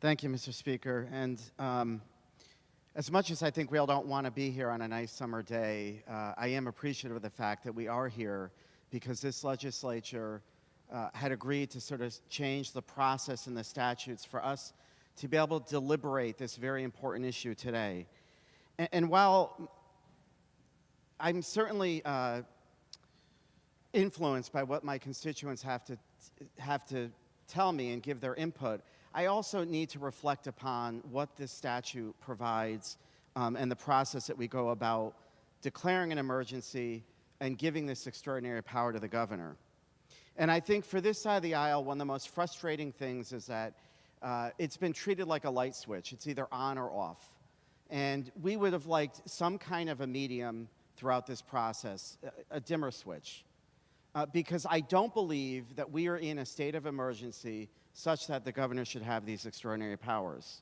Thank you, Mr. Speaker. And as much as I think we all don't want to be here on a nice summer day, I am appreciative of the fact that we are here because this legislature had agreed to sort of change the process and the statutes for us to be able to deliberate this very important issue today. And while I'm certainly influenced by what my constituents have to tell me and give their input, I also need to reflect upon what this statute provides and the process that we go about declaring an emergency and giving this extraordinary power to the governor. And I think for this side of the aisle, one of the most frustrating things is that it's been treated like a light switch. It's either on or off. And we would have liked some kind of a medium throughout this process, a dimmer switch. Because I don't believe that we are in a state of emergency such that the governor should have these extraordinary powers.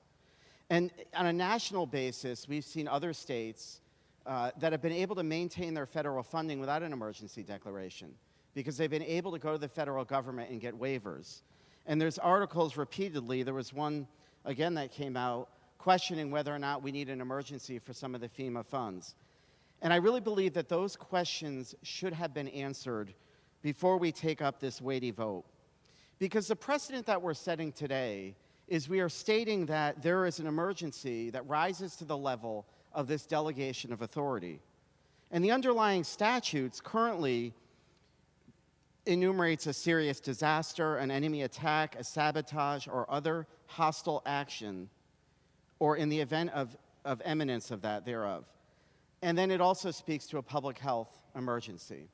And on a national basis, we've seen other states that have been able to maintain their federal funding without an emergency declaration because they've been able to go to the federal government and get waivers. And there's articles repeatedly, there was one, again, that came out questioning whether or not we need an emergency for some of the FEMA funds. And I really believe that those questions should have been answered before we take up this weighty vote. Because the precedent that we're setting today is we are stating that there is an emergency that rises to the level of this delegation of authority. And the underlying statutes currently enumerates a serious disaster, an enemy attack, a sabotage, or other hostile action, or in the event of imminence of that thereof. And then it also speaks to a public health emergency.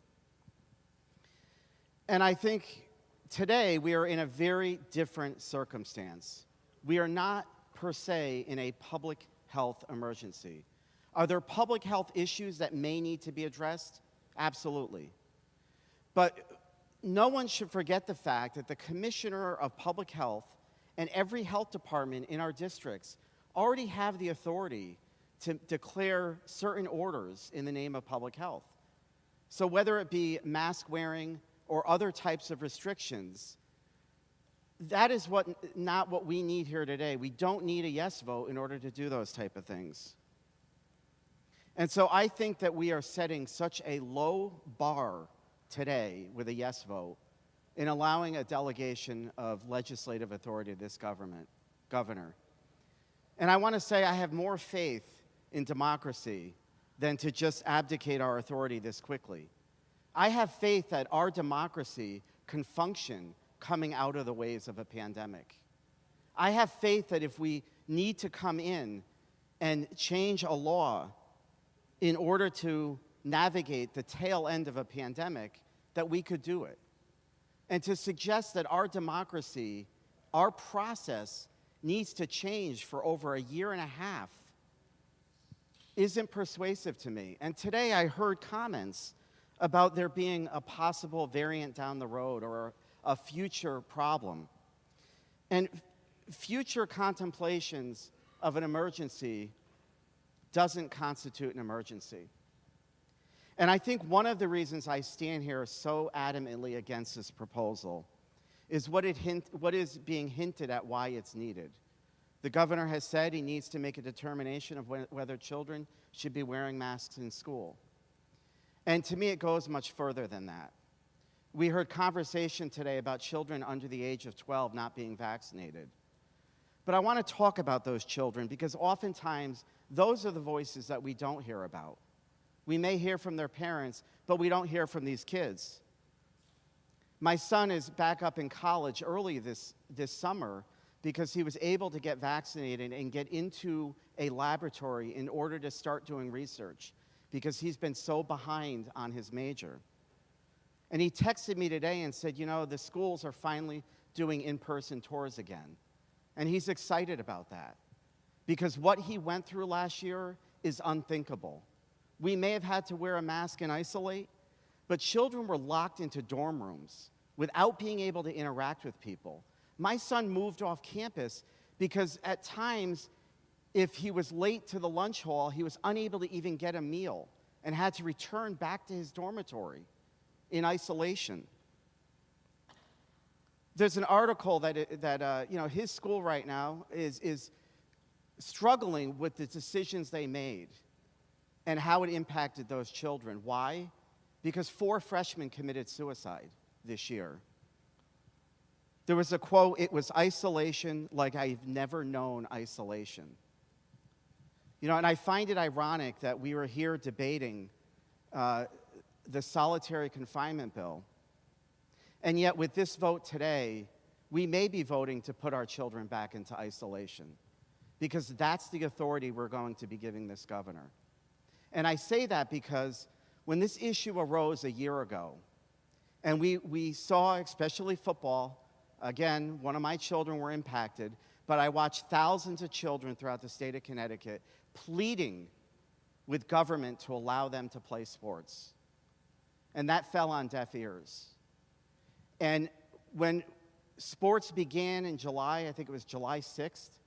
And I think today we are in a very different circumstance. We are not per se in a public health emergency. Are there public health issues that may need to be addressed? Absolutely. But no one should forget the fact that the Commissioner of Public Health and every health department in our districts already have the authority to declare certain orders in the name of public health. So whether it be mask wearing or other types of restrictions, that is not what we need here today. We don't need a yes vote in order to do those type of things. And so I think that we are setting such a low bar today with a yes vote in allowing a delegation of legislative authority to this governor. And I want to say I have more faith in democracy than to just abdicate our authority this quickly. I have faith that our democracy can function coming out of the waves of a pandemic. I have faith that if we need to come in and change a law in order to navigate the tail end of a pandemic, that we could do it. And to suggest that our democracy, our process, needs to change for over a year and a half isn't persuasive to me. And today I heard comments about there being a possible variant down the road or a future problem. And future contemplations of an emergency doesn't constitute an emergency. And I think one of the reasons I stand here so adamantly against this proposal is what is being hinted at why it's needed. The governor has said he needs to make a determination of whether children should be wearing masks in school. And to me, it goes much further than that. We heard conversation today about children under the age of 12 not being vaccinated. But I want to talk about those children because oftentimes those are the voices that we don't hear about. We may hear from their parents, but we don't hear from these kids. My son is back up in college early this summer because he was able to get vaccinated and get into a laboratory in order to start doing research because he's been so behind on his major. And he texted me today and said, you know, the schools are finally doing in-person tours again. And he's excited about that because what he went through last year is unthinkable. We may have had to wear a mask and isolate, but children were locked into dorm rooms without being able to interact with people. My son moved off campus because at times, if he was late to the lunch hall, he was unable to even get a meal and had to return back to his dormitory in isolation. There's an article that his school right now is struggling with the decisions they made and how it impacted those children. Why? Because 4 freshmen committed suicide this year. There was a quote, "It was isolation like I've never known isolation." And I find it ironic that we were here debating the solitary confinement bill, and yet with this vote today, we may be voting to put our children back into isolation, because that's the authority we're going to be giving this governor. And I say that because when this issue arose a year ago, and we saw, especially football, again, one of my children were impacted, but I watched thousands of children throughout the state of Connecticut pleading with government to allow them to play sports. And that fell on deaf ears. And when sports began in July, I think it was July 6th,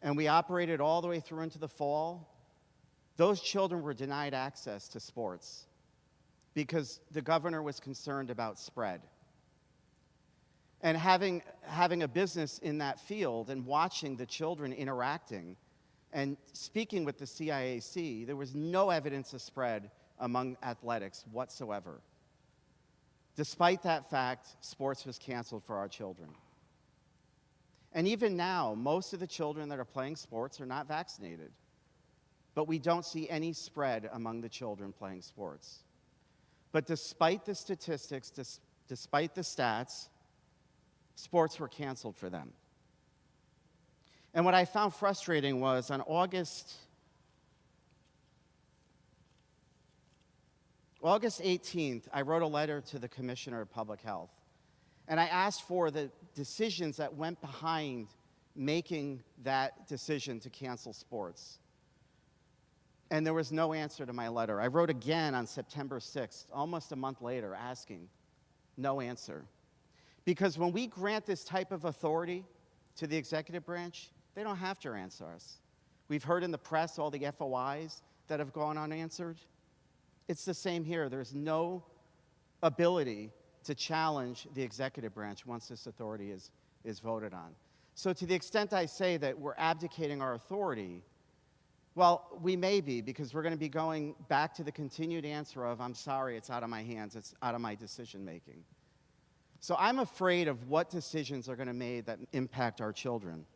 and we operated all the way through into the fall, those children were denied access to sports because the governor was concerned about spread. And having a business in that field and watching the children interacting and speaking with the CIAC, there was no evidence of spread among athletics whatsoever. Despite that fact, sports was canceled for our children. And even now, most of the children that are playing sports are not vaccinated. But we don't see any spread among the children playing sports. But despite the statistics, despite the stats, sports were canceled for them. And what I found frustrating was on August 18th, I wrote a letter to the Commissioner of Public Health. And I asked for the decisions that went behind making that decision to cancel sports. And there was no answer to my letter. I wrote again on September 6th, almost a month later, asking. No answer. Because when we grant this type of authority to the executive branch, they don't have to answer us. We've heard in the press all the FOIs that have gone unanswered. It's the same here. There's no ability to challenge the executive branch once this authority is voted on. So to the extent I say that we're abdicating our authority, well, we may be, because we're going to be going back to the continued answer of, I'm sorry, it's out of my hands, it's out of my decision making. So I'm afraid of what decisions are going to be made that impact our children.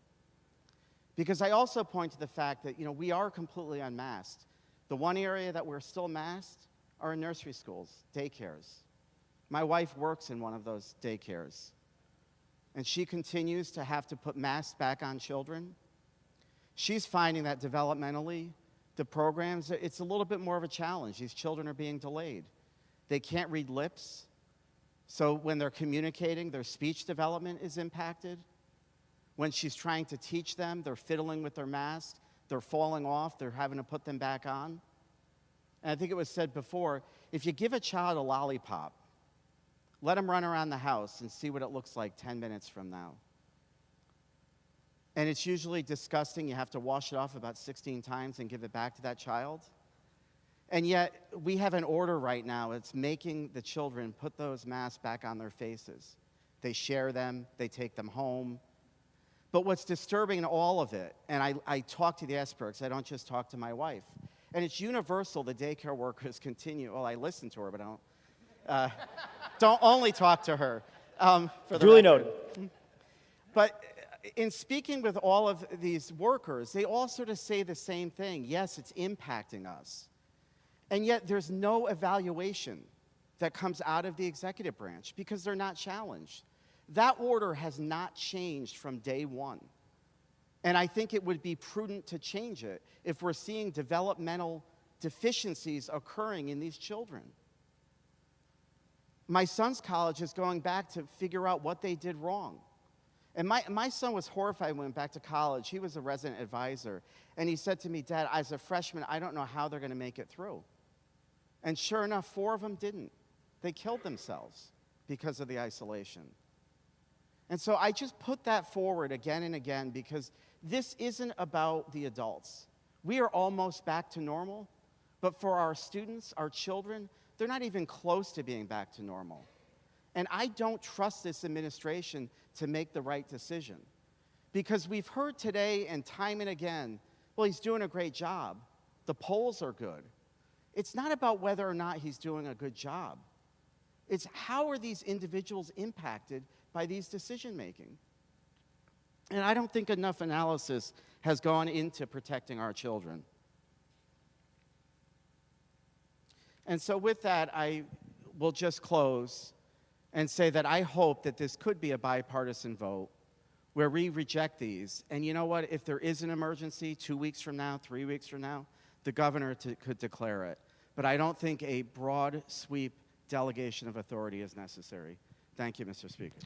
Because I also point to the fact that, we are completely unmasked. The one area that we're still masked are in nursery schools, daycares. My wife works in one of those daycares, and she continues to have to put masks back on children. She's finding that developmentally, the programs, it's a little bit more of a challenge. These children are being delayed. They can't read lips, so when they're communicating, their speech development is impacted. When she's trying to teach them, they're fiddling with their masks, they're falling off, they're having to put them back on. And I think it was said before, if you give a child a lollipop, let them run around the house and see what it looks like 10 minutes from now. And it's usually disgusting. You have to wash it off about 16 times and give it back to that child. And yet, we have an order right now that's making the children put those masks back on their faces. They share them, they take them home. But what's disturbing in all of it, and I talk to the experts, I don't just talk to my wife, and it's universal, the daycare workers continue, well, I listen to her, but I don't only talk to her. Duly noted. But in speaking with all of these workers, they all sort of say the same thing. Yes, it's impacting us. And yet there's no evaluation that comes out of the executive branch because they're not challenged. That order has not changed from day one. And I think it would be prudent to change it if we're seeing developmental deficiencies occurring in these children. My son's college is going back to figure out what they did wrong. And my son was horrified when he went back to college. He was a resident advisor. And he said to me, Dad, as a freshman, I don't know how they're going to make it through. And sure enough, 4 of them didn't. They killed themselves because of the isolation. And so I just put that forward again and again because this isn't about the adults. We are almost back to normal, but for our students, our children, they're not even close to being back to normal. And I don't trust this administration to make the right decision. Because we've heard today and time and again, well, he's doing a great job. The polls are good. It's not about whether or not he's doing a good job. It's how are these individuals impacted by these decision making? And I don't think enough analysis has gone into protecting our children. And so with that, I will just close and say that I hope that this could be a bipartisan vote where we reject these. And you know what? If there is an emergency 2 weeks from now, 3 weeks from now, the governor could declare it. But I don't think a broad sweep delegation of authority is necessary. Thank you, Mr. Speaker.